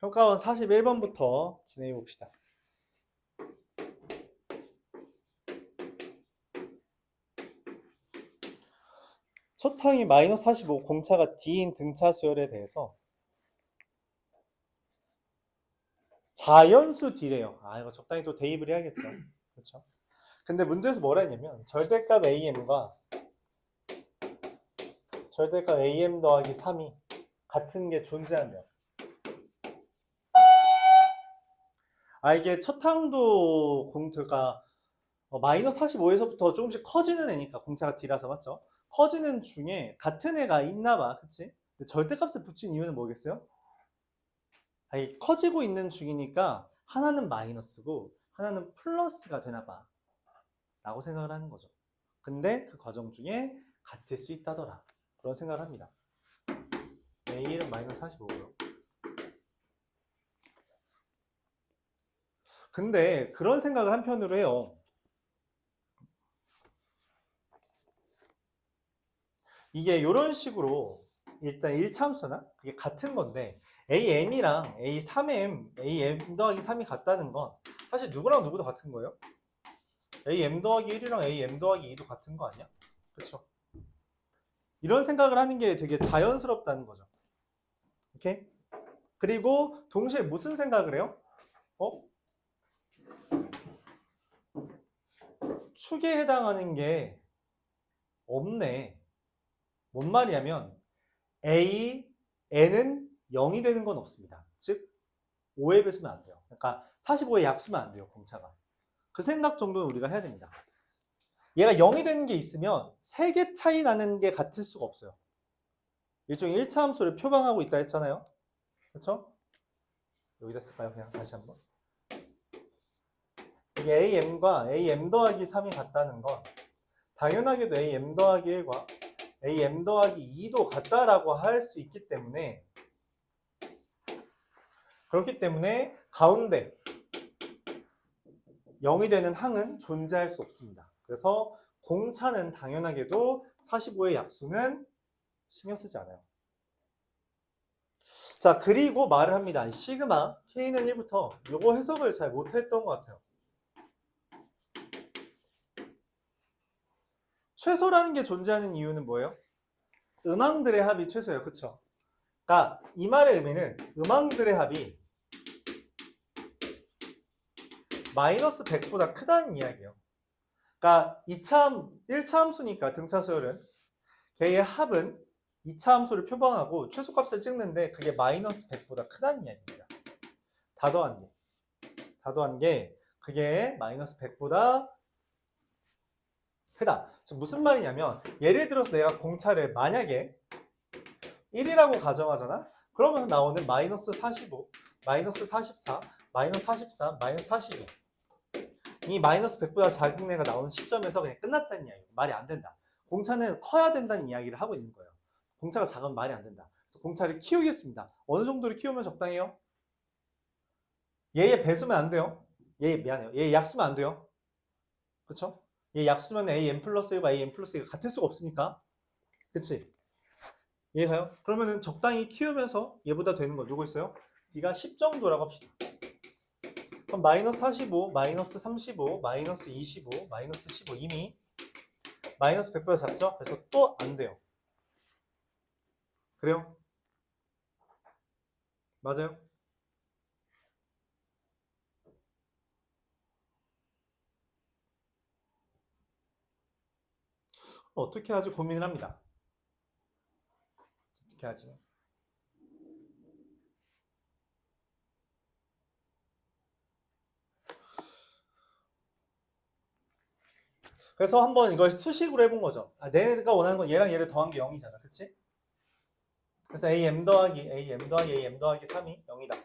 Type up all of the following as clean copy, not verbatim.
평가원 41번부터 진행해 봅시다. 첫 항이 마이너스 45 공차가 D인 등차 수열에 대해서 자연수 D래요. 이거 적당히 또 대입을 해야겠죠. 그렇죠? 근데 문제에서 뭐라 했냐면 절대값 AM과 절대값 AM 더하기 3이 같은 게 존재한대요. 이게 첫 항도 공차가 마이너스 45에서부터 조금씩 커지는 애니까 공차가 D라서 맞죠? 커지는 중에 같은 애가 있나봐, 그치? 근데 절대값을 붙인 이유는 뭐겠어요? 커지고 있는 중이니까 하나는 마이너스고 하나는 플러스가 되나봐 라고 생각을 하는 거죠. 근데 그 과정 중에 같을 수 있다더라 그런 생각을 합니다. A1은 마이너스 45고요. 근데 그런 생각을 한편으로 해요. 이게 이런 식으로 일단 1차함수나 그게 같은 건데 AM이랑 A3M, AM 더하기 3이 같다는 건 사실 누구랑 누구도 같은 거예요. AM 더하기 1이랑 AM 더하기 2도 같은 거 아니야? 그쵸? 이런 생각을 하는 게 되게 자연스럽다는 거죠. 오케이? 그리고 동시에 무슨 생각을 해요? 축에 해당하는 게 없네. 뭔 말이냐면 A, N은 0이 되는 건 없습니다. 즉 5의 배수면 안 돼요. 그러니까 45의 약수면 안 돼요. 공차가. 그 생각 정도는 우리가 해야 됩니다. 얘가 0이 되는 게 있으면 3개 차이 나는 게 같을 수가 없어요. 일종의 1차 함수를 표방하고 있다 했잖아요. 그렇죠? 여기다 쓸까요? 그냥 다시 한번. 이게 AM과 AM 더하기 3이 같다는 건 당연하게도 AM 더하기 1과 AM 더하기 2도 같다라고 할 수 있기 때문에 그렇기 때문에 가운데 0이 되는 항은 존재할 수 없습니다. 그래서 공차는 당연하게도 45의 약수는 신경 쓰지 않아요. 자, 그리고 말을 합니다. 시그마 K는 1부터 요거 해석을 잘 못했던 것 같아요. 최소라는 게 존재하는 이유는 뭐예요? 음항들의 합이 최소예요. 그쵸? 그러니까 이 말의 의미는 음항들의 합이 마이너스 100보다 크다는 이야기예요. 그러니까 1차 함수니까 등차 수열은 걔의 합은 2차 함수를 표방하고 최소값을 찍는데 그게 마이너스 100보다 크다는 이야기입니다. 다 더한 게 그게 마이너스 100보다 크다. 지금 무슨 말이냐면 예를 들어서 내가 공차를 만약에 1이라고 가정하잖아? 그러면 나오는 마이너스 45, 마이너스 44, 마이너스 44, 마이너스 45. 이 마이너스 100보다 작은 애가 나오는 시점에서 그냥 끝났다는 이야기. 말이 안 된다. 공차는 커야 된다는 이야기를 하고 있는 거예요. 공차가 작으면 말이 안 된다. 그래서 공차를 키우겠습니다. 어느 정도로 키우면 적당해요? 얘의 배수면 안 돼요. 미안해요. 얘 약수면 안 돼요. 그쵸? 얘 약수면 AM 플러스 1과 AM 플러스 1가 같을 수가 없으니까. 그치? 이해가요? 그러면은 적당히 키우면서 얘보다 되는 거 누구 있어요? D가 10 정도라고 합시다. 그럼 마이너스 45, 마이너스 35, 마이너스 25, 마이너스 15 이미 마이너스 100보다 작죠? 그래서 또 안 돼요. 그래요? 맞아요? 어떻게 하지 고민을 합니다. 어떻게 하지? 그래서 한번 이걸 수식으로 해본 거죠. 내가 원하는 건 얘랑 얘를 더한 게 0이잖아. 그치? 그래서 AM 더하기 AM 더하기 AM 더하기 3이 0이다.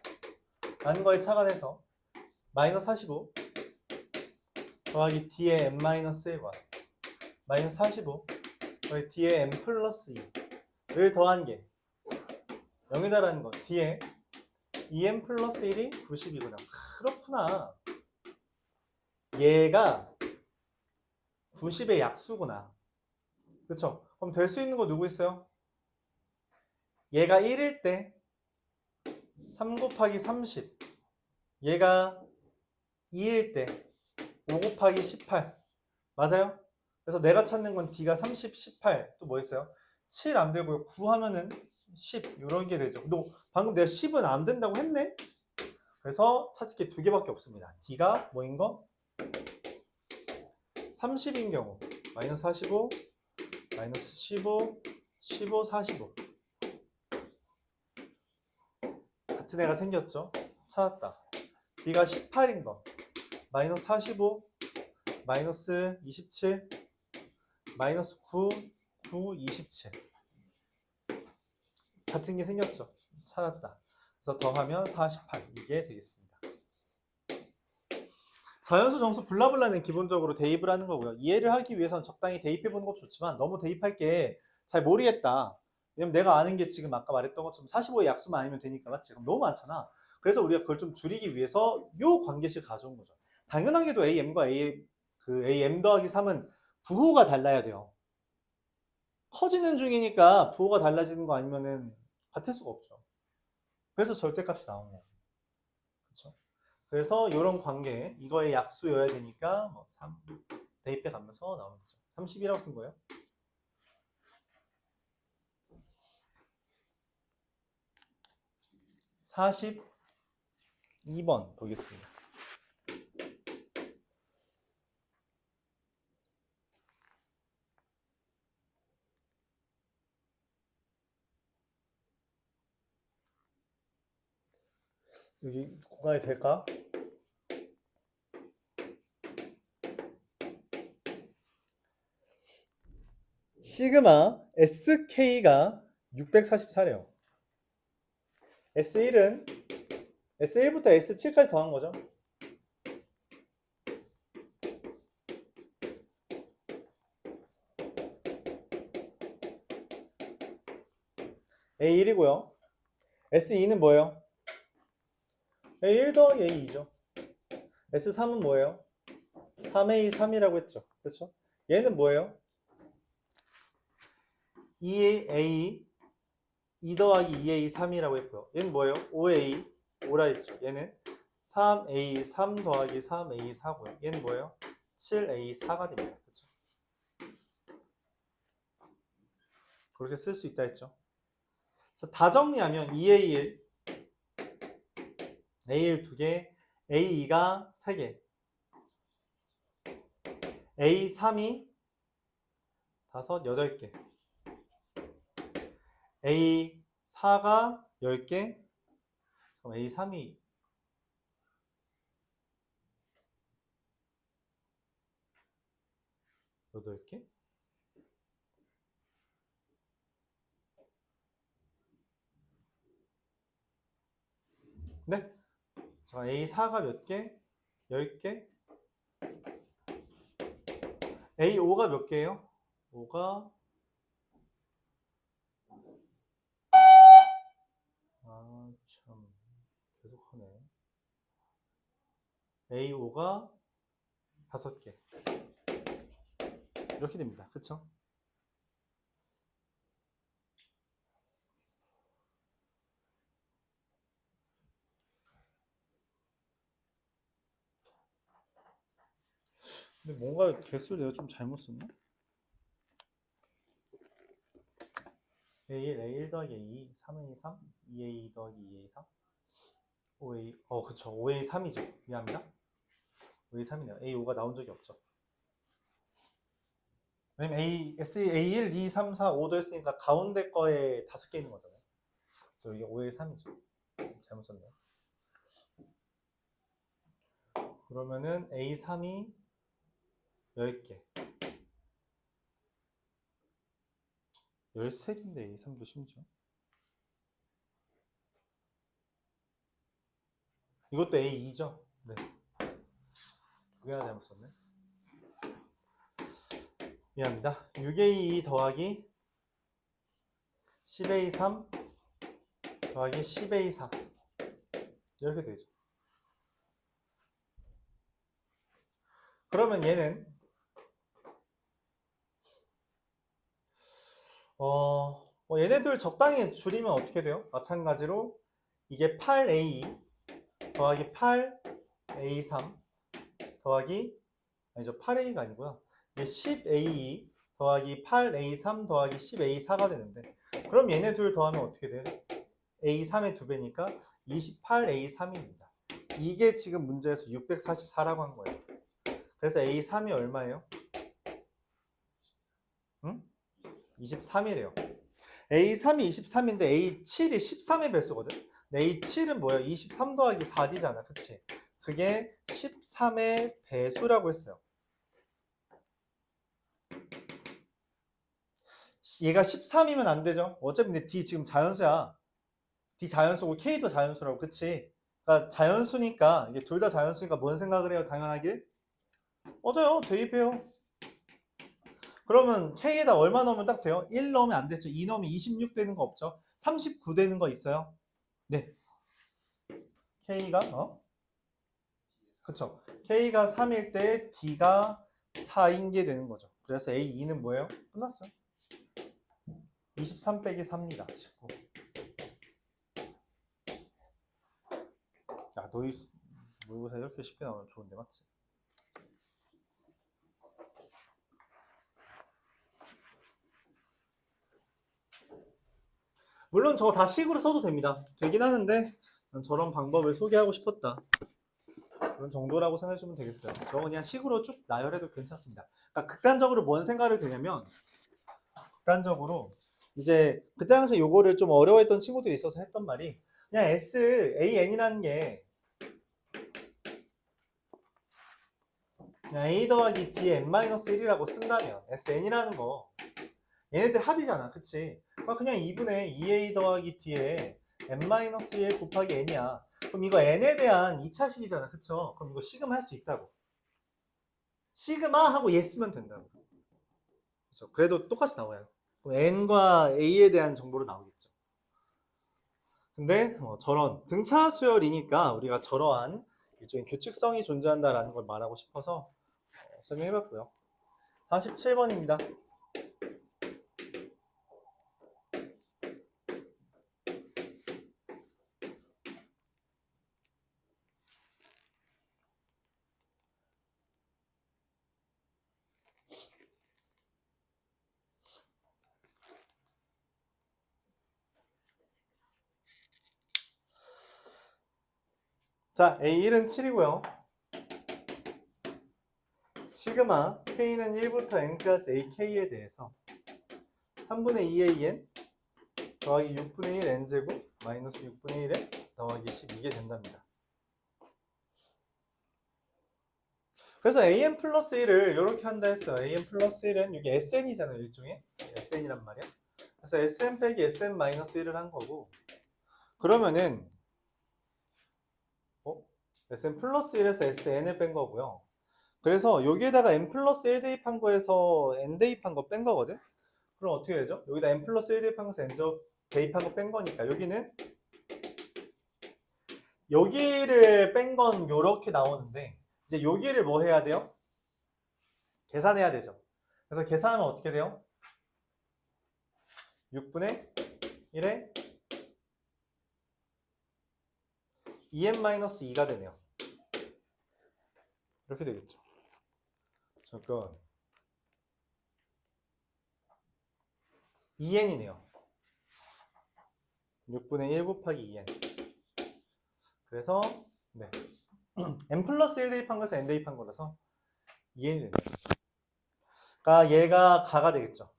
라는 거에 착안해서 마이너스 45 더하기 D의 M-1과 마이너스 45 더하기 D의 M 플러스 2를 더한 게 0이다라는 거. D의 2M 플러스 1이 90이구나. 그렇구나. 얘가 90의 약수구나. 그쵸? 그럼 될 수 있는 거 누구 있어요? 얘가 1일 때 3 곱하기 30. 얘가 2일 때 5 곱하기 18. 맞아요? 그래서 내가 찾는 건 D가 30, 18. 또 뭐 있어요? 7 안 되고요. 9 하면은 10. 이런 게 되죠. 너 방금 내가 10은 안 된다고 했네? 그래서 찾을 게 두 개밖에 없습니다. D가 뭐인 거? 30인 경우. 마이너스 45, 마이너스 15, 15, 45. 같은 애가 생겼죠? 찾았다. D가 18인 거. 마이너스 45, 마이너스 27, 마이너스 9, 9, 27. 같은 게 생겼죠? 찾았다. 그래서 더하면 48. 이게 되겠습니다. 자연수 정수 블라블라는 기본적으로 대입을 하는 거고요. 이해를 하기 위해서는 적당히 대입해보는 것도 좋지만 너무 대입할 게 잘 모르겠다. 왜냐면 내가 아는 게 지금 아까 말했던 것처럼 45의 약수만 아니면 되니까 맞지? 그럼 너무 많잖아. 그래서 우리가 그걸 좀 줄이기 위해서 요 관계식 가져온 거죠. 당연하게도 AM과 AM 더하기 3은 부호가 달라야 돼요. 커지는 중이니까 부호가 달라지는 거 아니면은 같을 수가 없죠. 그래서 절대값이 나온 거예요. 그렇죠? 그래서 이런 관계, 이거의 약수여야 되니까 뭐 3 대입해 가면서 나오는 거죠. 30이라고 쓴 거예요. (42번) 보겠습니다. 여기 공간이 될까? 시그마 SK가 644래요. S1은 S1부터 S7까지 더한 거죠. A1이고요. S2는 뭐예요? A1 더하기 A2죠. S3은 뭐예요? 3A3이라고 했죠. 그렇죠? 얘는 뭐예요? 2A 2 더하기 2A3이라고 했고요. 얘는 뭐예요? 5A 5라 했죠. 얘는 3A 3 더하기 3A 4고요. 얘는 뭐예요? 7A 4가 됩니다. 그렇죠? 그렇게 쓸 수 있다 했죠. 그래서 다 정리하면 2A1 A1 2개, A2가 3개, A3이 5, 8개, A4가 10개, 그럼 A3이 8개? 네? 자, A4가 몇 개? 10개? A5가 몇 개예요? 5가 참 계속하네. A5가 5개. 이렇게 됩니다. 그쵸? 근데 뭔가 개수를 내가 좀 잘못 썼나? A1, A1 더하기 A2, 3A 3, 2A 더하기 2A 3, 5A, 그쵸. 5A 3이죠. 미안합니다. 5A 3이네요. A5가 나온 적이 없죠. 왜냐면 A1, 2, 3, 4, 5도 했으니까 가운데 거에 5개 있는 거잖아요. 그래서 이게 5A 3이죠. 잘못 썼네요. 그러면은 A3이 10개. 13개인데 A3도 심지어. 이것도 A2죠? 네. 두 개나 잘못 썼네. 미안합니다. 6A2 더하기 10A3 더하기 10A4 이렇게 되죠. 그러면 얘는 얘네들 적당히 줄이면 어떻게 돼요? 마찬가지로 이게 8a 더하기 8a3 더하기 아니죠. 8a가 아니고요. 이게 10a 더하기 8a3 더하기 10a4가 되는데 그럼 얘네 둘 더하면 어떻게 돼요? a3의 2배니까 28a3입니다. 이게 지금 문제에서 644라고 한 거예요. 그래서 a3이 얼마예요? 응? 23이래요. a3이 23인데 a7이 13의 배수거든. a7은 뭐야? 23 더하기 4D잖아. 그치? 그게 13의 배수라고 했어요. 얘가 13이면 안 되죠. 어차피 근데 D 지금 자연수야. D 자연수고 K도 자연수라고. 그치? 그러니까 자연수니까 이게 둘 다 자연수니까 뭔 생각을 해요? 당연하게? 맞아요. 대입해요. 그러면 K에다 얼마 넣으면 딱 돼요? 1 넣으면 안 되죠. 2 넣으면 26 되는 거 없죠? 39 되는 거 있어요? 네. K가 그쵸. K가 3일 때 D가 4인 게 되는 거죠. 그래서 A2는 뭐예요? 끝났어요. 23 빼기 4입니다. 19. 야, 너희 모의고사 이렇게 쉽게 나오면 좋은데, 맞지? 물론 저거 다 식으로 써도 됩니다. 되긴 하는데 저런 방법을 소개하고 싶었다. 그런 정도라고 생각해주면 되겠어요. 저거 그냥 식으로 쭉 나열해도 괜찮습니다. 그러니까 극단적으로 뭔 생각을 드냐면 극단적으로 이제 그때 당시에 요거를 좀 어려워했던 친구들이 있어서 했던 말이 그냥 SAN이라는 게 그냥 A 더하기 D의 n-1이라고 쓴다면 SN이라는 거 얘네들 합이잖아. 그치? 그러니까 그냥 2분의 2A 더하기 D의 n-1 곱하기 n이야. 그럼 이거 n에 대한 2차식이잖아. 그쵸? 그럼 이거 시그마 할 수 있다고. 시그마 하고 얘 쓰면 된다고. 그쵸? 그래도 똑같이 나와요. 그럼 n과 a에 대한 정보로 나오겠죠. 근데 저런 등차 수열이니까 우리가 저러한 일종의 규칙성이 존재한다라는 걸 말하고 싶어서 설명해봤고요. 47번입니다. 자, A1은 7이고요. 시그마 K는 1부터 N까지 AK에 대해서 3분의 2AN 더하기 6분의 1 N제곱 마이너스 6분의 1에 더하기 10 이게 된답니다. 그래서 AN 플러스 1을 이렇게 한다 했어요. AN 플러스 1은 여기 SN이잖아요. 일종의 SN이란 말이야. 그래서 SN 빼기 SN 마이너스 1을 한 거고 그러면은 SN 플러스 1에서 SN을 뺀 거고요. 그래서 여기에다가 n 플러스 1 대입한 거에서 n 대입한 거 뺀 거거든? 그럼 어떻게 되죠? 여기다 n 플러스 1 대입한 거에서 n 대입한 거 뺀 거니까 여기는 여기를 뺀 건 요렇게 나오는데 이제 여기를 뭐 해야 돼요? 계산해야 되죠. 그래서 계산하면 어떻게 돼요? 6분의 1에 2n-2가 되네요. 이렇게 되겠죠. 잠깐 2n이네요. 6분의 1 곱하기 2n. 그래서 네. n 플러스 1 대입한 거에서 n 대입한 거라서 2n이 되네요. 그러니까 얘가 가가 되겠죠.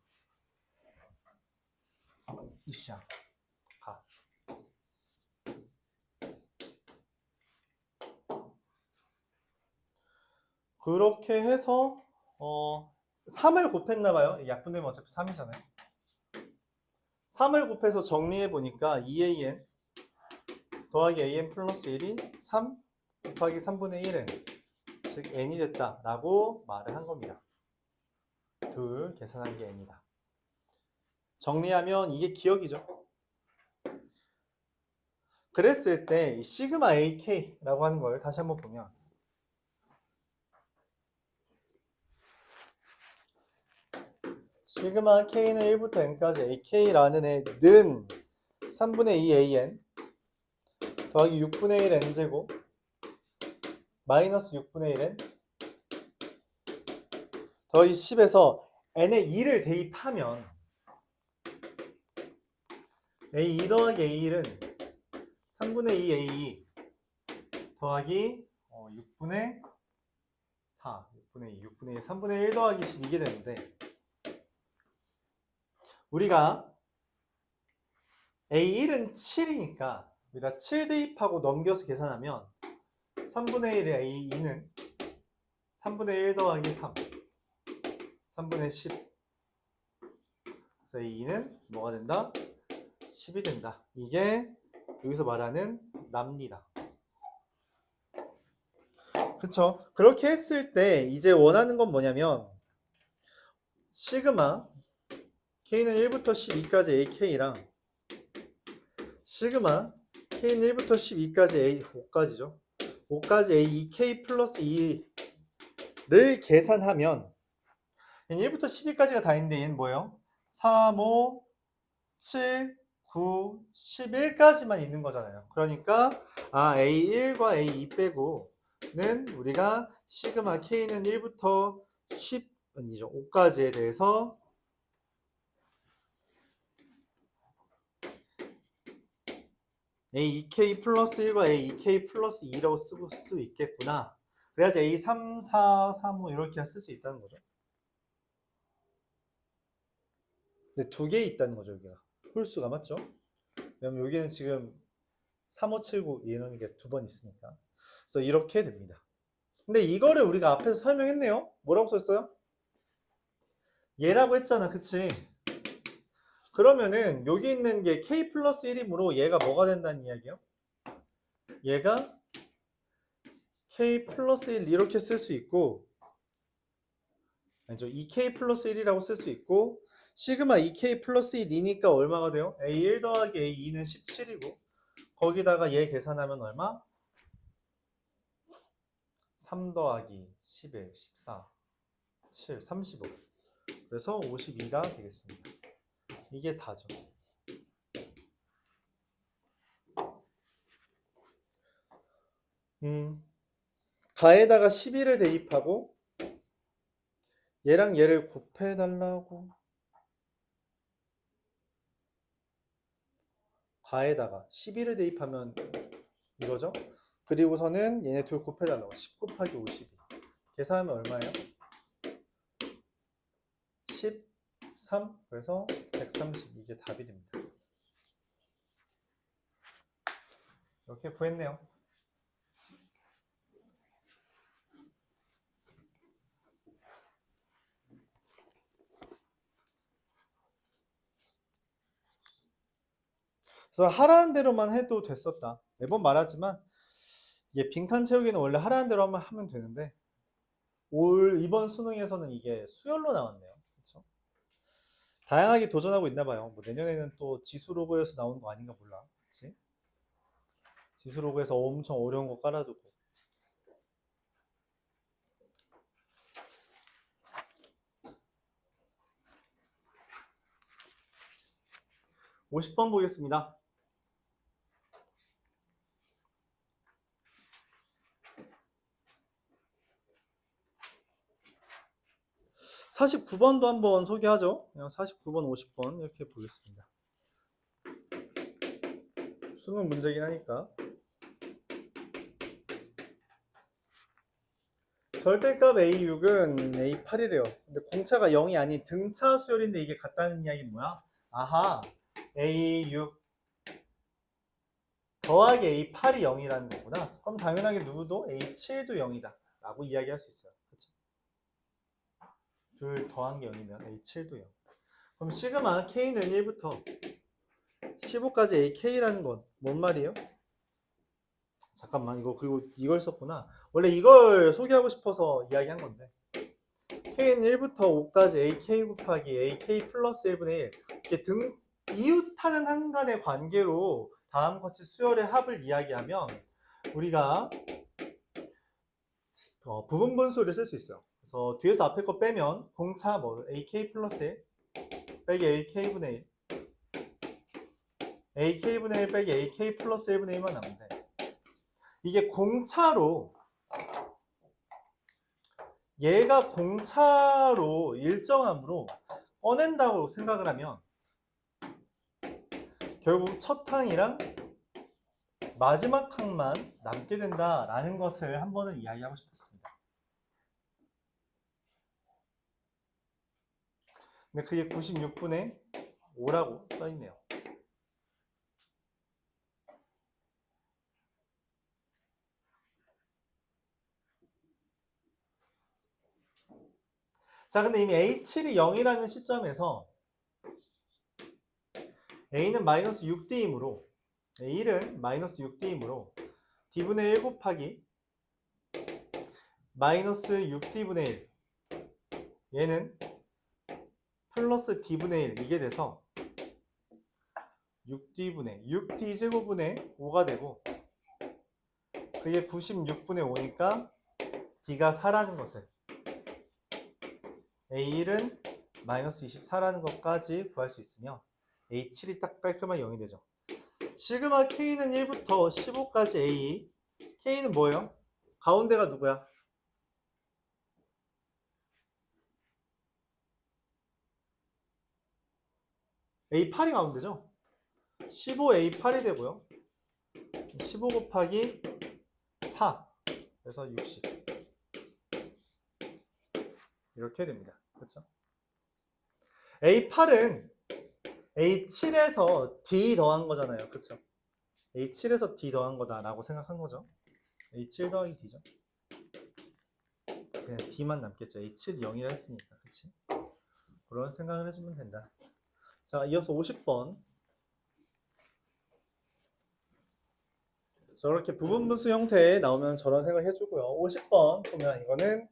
이시야. 가. 그렇게 해서 3을 곱했나 봐요. 약분되면 어차피 3이잖아요. 3을 곱해서 정리해 보니까 2an 더하기 an 플러스 1이 3 곱하기 3분의 1n 즉 n이 됐다라고 말을 한 겁니다. 둘 계산한 게 n이다. 정리하면 이게 기억이죠. 그랬을 때 이 시그마 ak라고 하는 걸 다시 한번 보면 시그마 k는 1부터 n까지 ak라는 애는 3분의 2 an 더하기 6분의 1 n제곱 마이너스 6분의 1 n 더하기 10에서 n에 2를 대입하면 a2 더하기 a1은 3분의 2 a2 더하기 6분의 4, 6분의 2, 6분의 1, 3분의 1 더하기 10 이게 되는데 우리가 A1은 7이니까 우리가 7 대입하고 넘겨서 계산하면 3분의 1의 A2는 3분의 1 더하기 3, 3분의 10 그래서 A2는 뭐가 된다? 10이 된다. 이게 여기서 말하는 납니다. 그쵸? 그렇게 했을 때 이제 원하는 건 뭐냐면 시그마 K는 1부터 12까지 AK랑 시그마 K는 1부터 12까지 A, 5까지죠. 5까지 A2K 플러스 2를 계산하면 1부터 12까지가 다 있는데 얘는 뭐예요? 3, 5, 7, 9, 11까지만 있는 거잖아요. 그러니까 A1과 A2 빼고는 우리가 시그마 K는 1부터 10 아니죠. 5까지에 대해서 A2K 플러스 1과 A2K 플러스 2라고 쓸 수 있겠구나. 그래야지 A3, 4, 3, 5 이렇게 쓸 수 있다는 거죠. 근데 두 개 있다는 거죠, 여기가. 홀수가 맞죠? 왜냐면 여기는 지금 3, 5, 7, 9 이런 게 두 번 있으니까. 그래서 이렇게 됩니다. 근데 이거를 우리가 앞에서 설명했네요. 뭐라고 썼어요? 얘라고 했잖아, 그치? 그러면은 여기 있는 게 K 플러스 1이므로 얘가 뭐가 된다는 이야기예요? 얘가 K 플러스 1 이렇게 쓸 수 있고 아니죠. 2K 플러스 1이라고 쓸 수 있고 시그마 2K 플러스 1이니까 얼마가 돼요? A1 더하기 A2는 17이고 거기다가 얘 계산하면 얼마? 3 더하기 11, 14, 7, 35 그래서 52가 되겠습니다. 이게 다죠. 가에다가 12를 대입하고 얘랑 얘를 곱해달라고 가에다가 12를 대입하면 이거죠. 그리고서는 얘네 둘 곱해달라고 10 곱하기 52 계산하면 얼마예요? 13 그래서 130 이게 답이 됩니다. 이렇게 구했네요. 그래서 하라는 대로만 해도 됐었다. 매번 말하지만 이게 빈칸 채우기는 원래 하라는 대로 하면 되는데 이번 수능에서는 이게 수열로 나왔네요. 그렇죠? 다양하게 도전하고 있나 봐요. 뭐 내년에는 또 지수 로그에서 나오는 거 아닌가 몰라. 그치? 지수 로그에서 엄청 어려운 거 깔아두고. (50번) 보겠습니다. 49번도 한번 소개하죠. 그냥 49번, 50번 이렇게 보겠습니다. 수능 문제긴 하니까. 절대값 A6은 A8이래요. 근데 공차가 0이 아닌 등차 수열인데 이게 같다는 이야기는 뭐야? 아하, A6 더하기 A8이 0이라는 거구나. 그럼 당연하게 누구도 A7도 0이다 라고 이야기할 수 있어요. 그치? 둘 더한 게 0이면 A7도 0. 그럼 시그마 K는 1부터 15까지 AK라는 건 뭔 말이에요? 잠깐만 이거 그리고 이걸 썼구나. 원래 이걸 소개하고 싶어서 이야기한 건데 K는 1부터 5까지 AK 곱하기 AK 플러스 1분의 1 이렇게 이웃하는 한 간의 관계로 다음 거치 수열의 합을 이야기하면 우리가 부분 분수를 쓸 수 있어요. 그래서 뒤에서 앞에 거 빼면 공차 뭐 AK 플러스 1 빼기 AK분의 1 AK분의 1 빼기 AK 플러스 1분의 1만 나오면 돼. 이게 공차로 얘가 공차로 일정함으로 꺼낸다고 생각을 하면 결국 첫 항이랑 마지막 항만 남게 된다라는 것을 한 번은 이야기하고 싶었습니다. 근데 그게 96분의 5라고 써있네요. 자, 근데 이미 A7이 0이라는 시점에서 A는 마이너스 6D이므로 A1은 마이너스 6D이므로 D분의 1 곱하기 마이너스 6D분의 1 얘는 플러스 D분의 1 이게 돼서 6D분의 6D제곱분의 5가 되고 그게 96분의 5니까 D가 4라는 것을 A1은 마이너스 24라는 것까지 구할 수 있으며 A7이 딱 깔끔하게 0이 되죠. 시그마 K는 1부터 15까지 A K는 뭐예요? 가운데가 누구야? A8이 가운데죠? 15A8이 되고요. 15 곱하기 4 그래서 60 이렇게 됩니다. 그렇죠? A8은 A7에서 D 더한 거잖아요. 그렇죠? A7에서 D 더한 거다라고 생각한 거죠. A7 더하기 D죠. 그냥 D만 남겠죠. A7 0이라 했으니까. 그치? 그런 생각을 해주면 된다. 자, 이어서 50번. 저렇게 부분분수 형태에 나오면 저런 생각 해주고요. 50번 보면 이거는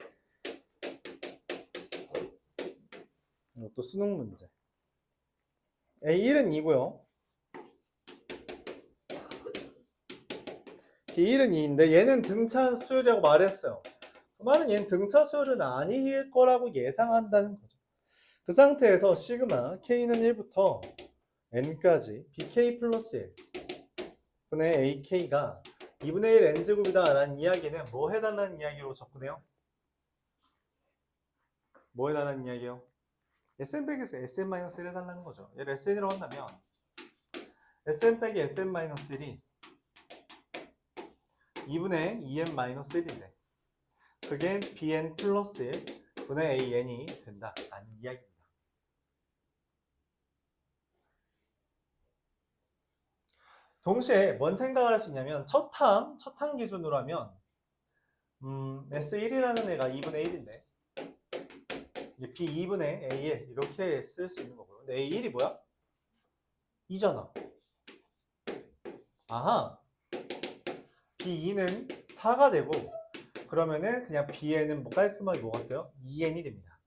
또 수능 문제. A1은 2고요. B1은 2인데 얘는 등차 수열이라고 말했어요. 그 말은 얘는 등차 수열은 아닐 거라고 예상한다는 거죠. 그 상태에서 시그마 K는 1부터 N까지 BK 플러스 1 분의 AK가 2분의 1 N제곱이다 라는 이야기는 뭐 해달라는 이야기로 접근해요? 뭐 해달라는 이야기요? SN 빼기 SN-1을 해달라는 거죠. 얘를 SN이라고 한다면 SN 빼기 SN-1이 2분의 2n-1인데 그게 bn 플러스 1 분의 an이 된다 라는 이야기입니다. 동시에 뭔 생각을 할 수 있냐면 첫 항 기준으로 하면 S1이라는 애가 2분의 1인데 B2분의 A1 이렇게 쓸 수 있는 거고요. 근데 A1이 뭐야? 2잖아. 아하. B2는 4가 되고 그러면은 그냥 Bn은 뭐 깔끔하게 뭐가 돼요? 2n이 됩니다.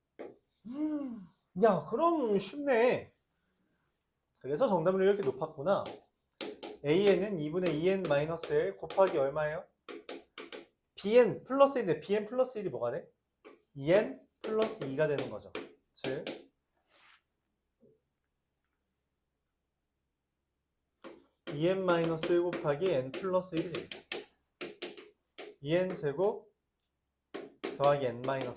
야, 그럼 쉽네. 그래서 정답률이 이렇게 높았구나. AN은 2분의 2n-1 곱하기 얼마예요? BN 플러스 1인데 BN 플러스 1이 뭐가 돼? 2n 플러스 2가 되는 거죠. 즉 2n-1 곱하기 n 플러스 1이 됩니다. 2n 제곱 더하기 n-1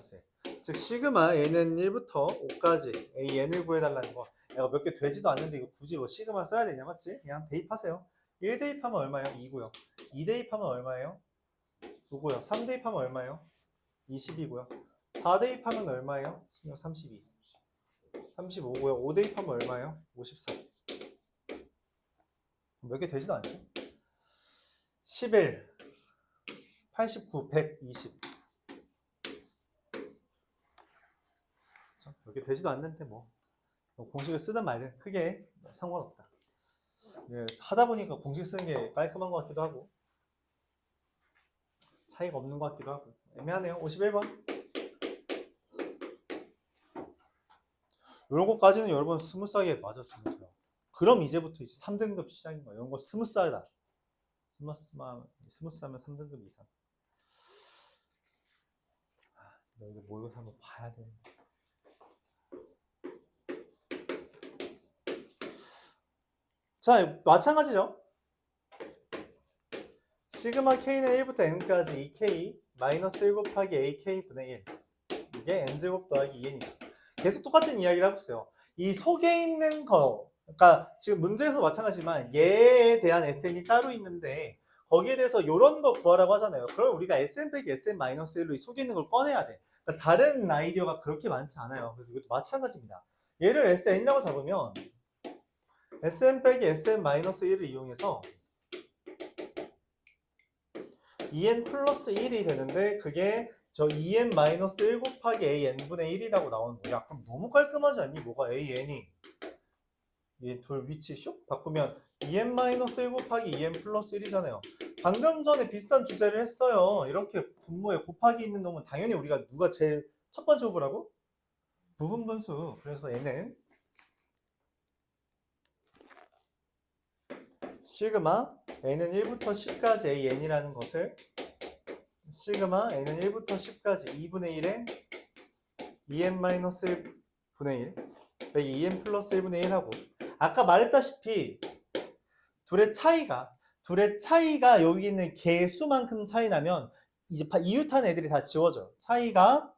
즉 시그마 n은 1부터 5까지 an을 구해달라는 거. 내가 몇 개 되지도 않는데 이거 굳이 뭐 시그마 써야 되냐, 맞지? 그냥 대입하세요. 1 대입하면 얼마예요? 2고요. 2 대입하면 얼마예요? 9고요. 3 대입하면 얼마예요? 20이고요. 4 대입하면 얼마예요? 16, 32. 35고요. 5 대입하면 얼마예요? 54. 몇 개 되지도 않죠? 11, 89, 120. 몇 개 되지도 않는데 뭐 공식을 쓰든 말든 크게 상관없다. 네, 하다 보니까 공식 쓰는 게 깔끔한 것 같기도 하고 차이가 없는 것 같기도 하고 애매하네요. 51번. 이런 것까지는 여러분 스무스하게 맞아주면 돼요. 그럼 이제부터 이제 3등급 시작인 거예요. 이런 거 스무스하다. 스무스하면 3등급 이상. 이거 모의고사 한번 봐야 돼. 자, 마찬가지죠. 시그마 k는 1부터 n까지 2k 마이너스 1 곱하기 ak 분의 1. 이게 n제곱 더하기 2n이다. 계속 똑같은 이야기를 하고 있어요. 이 속에 있는 거, 그러니까 지금 문제에서 마찬가지지만 얘에 대한 SN이 따로 있는데 거기에 대해서 이런 거 구하라고 하잖아요. 그럼 우리가 SN 빼기 SN 마이너스 1로 이 속에 있는 걸 꺼내야 돼. 그러니까 다른 아이디어가 그렇게 많지 않아요. 그래서 이것도 마찬가지입니다. 얘를 SN이라고 잡으면 SN 빼기 SN 마이너스 1을 이용해서 2n 플러스 1이 되는데 그게 저 2n 마이너스 1 곱하기 an분의 1이라고 나오는 거야. 그럼 너무 깔끔하지 않니? 뭐가 an이 얘 둘 위치 슉 바꾸면 2n 마이너스 1 곱하기 2n 플러스 1이잖아요. 방금 전에 비슷한 주제를 했어요. 이렇게 분모에 곱하기 있는 놈은 당연히 우리가 누가 제일 첫 번째 후보라고? 부분분수. 그래서 얘는 시그마 n은 1부터 10까지 an이라는 것을 시그마 n은 1부터 10까지 2분의 1에 2n-1분의 1 빼기 2n 플러스 1분의 1 하고 아까 말했다시피 둘의 차이가 여기 있는 개수만큼 차이 나면 이제 이웃한 애들이 다 지워져요. 차이가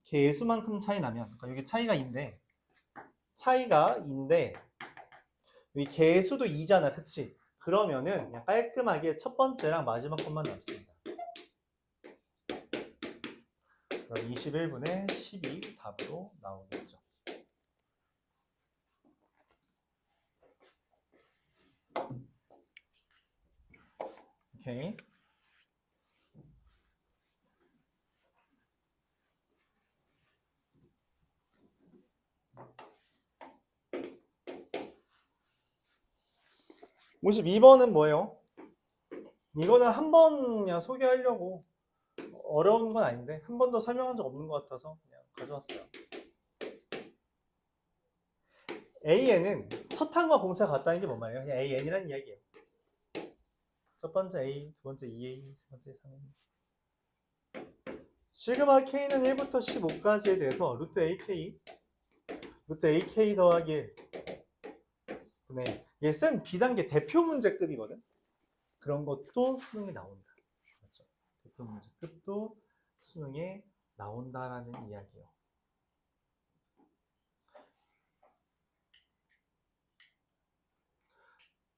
개수만큼 차이 나면 그러니까 여기 차이가 2인데 여기 개수도 2잖아. 그치? 그러면은 그냥 깔끔하게 첫 번째랑 마지막 것만 남습니다. 그럼 21분의 12 답으로 나오겠죠. 오케이. (52번은) 뭐예요? 이거는 한 번 그냥 소개하려고 어려운 건 아닌데 한 번도 설명한 적 없는 것 같아서 그냥 가져왔어요. AN은 첫 항과 공차 같다는 게 뭔 말이에요? 그냥 AN이라는 이야기예요. 첫 번째 A, 두 번째 2A, 세 번째 3A. 시그마 K는 1부터 15까지에 대해서 루트 AK 더하기 1 분의 얘 센 B단계 대표 문제급이거든. 그런 것도 수능에 나온다. 그렇죠? 대표 문제급도 수능에 나온다라는 이야기예요.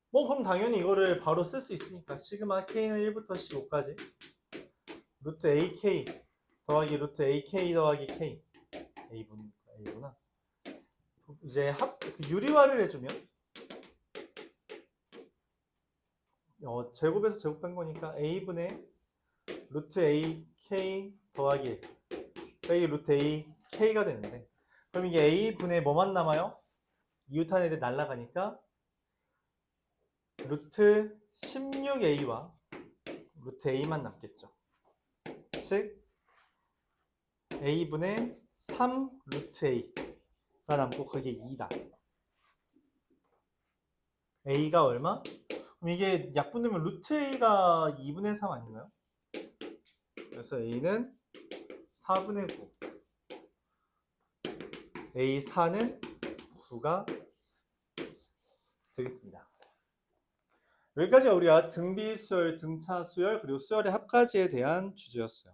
뭐 그럼 당연히 이거를 바로 쓸 수 있으니까 시그마 K는 1부터 15까지 루트 AK 더하기 루트 AK 더하기 K A구나. 이제 유리화를 해주면 제곱에서 제곱한 거니까 A분의 루트 AK 더하기 1 빼기 루트 AK가 되는데 그럼 이게 A분의 뭐만 남아요? 이웃한 애들 날라가니까 루트 16A와 루트 A만 남겠죠. 즉 A분의 3 루트 A가 남고 그게 2다. A가 얼마? 그럼 이게 약분되면 루트 A가 2분의 3 아닌가요? 그래서 A는 4분의 9 A4는 9가 되겠습니다. 여기까지가 우리가 등비수열, 등차수열, 그리고 수열의 합까지에 대한 주제였어요.